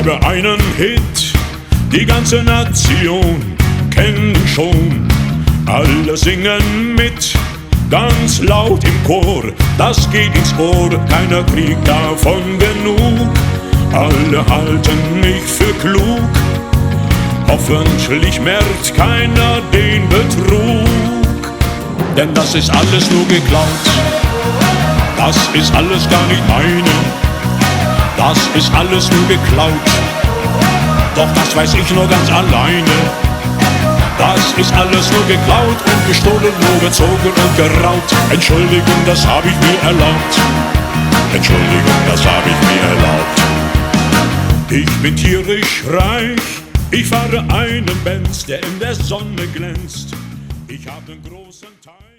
habe einen Hit, die ganze Nation kennt schon. Alle singen mit, ganz laut im Chor, das geht ins Ohr, keiner kriegt davon genug. Alle halten mich für klug, hoffentlich merkt keiner den Betrug. Denn das ist alles nur geklaut, das ist alles gar nicht meine, das ist alles nur geklaut, doch das weiß ich nur ganz alleine. Das ist alles nur geklaut und gestohlen, nur gezogen und geraubt. Entschuldigung, das hab ich mir erlaubt. Entschuldigung, das hab ich mir erlaubt. Ich bin tierisch reich, ich fahre einen Benz, der in der Sonne glänzt. Ich hab einen großen Teil.